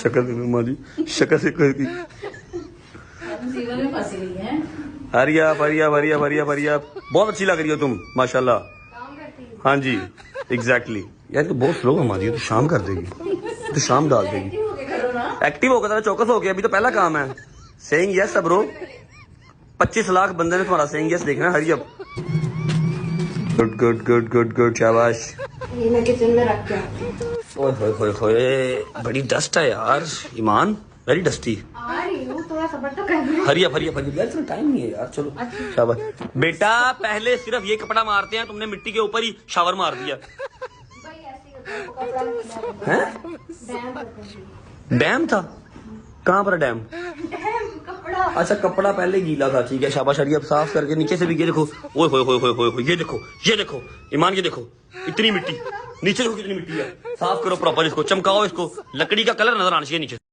शक्ल देखो माँ जी, शक्ल से कोई जीवन में फंसी हुई है। हरिया भरिया भरिया भरिया भरिया, बहुत अच्छी लग रही हो तुम माशाल्लाह। हाँ जी एग्जैक्टली। यार तो बहुत स्लो है माँ जी, तो शाम कर देगी, तो शाम डाल देगी। एक्टिव होगा तो चौकस हो गया, अभी तो पहला काम है। सेइंग यस ब्रो, 25 लाख बंदे ने तुम्हारा सेइंग यस देखना। Hurry up, good good good good good, शाबाश। ये मैं किचन में रख के आती हूँ। ओए होए होए होए, बड़ी डस्ट है यार ईमान, वेरी डस्टी। आ रही हूँ, थोड़ा सबर तो कर। Hurry up hurry up hurry up, यार इतना टाइम नहीं है यार, चलो शाबाश। बेटा पहले सिर्फ ये कपड़ा मारते हैं, तुमने मिट्टी के ऊपर ही शावर मार दिया है। डैम था, कहाँ पर डैम? कपड़ा। अच्छा कपड़ा पहले गीला था, ठीक है शाबाश। अब साफ करके नीचे से भी ये देखो, ओए होए होए होए होए, ये देखो ये देखो ईमान, ये देखो इतनी मिट्टी नीचे देखो, कितनी मिट्टी है। साफ करो प्रॉपर इसको, चमकाओ इसको, लकड़ी का कलर नजर आना चाहिए नीचे।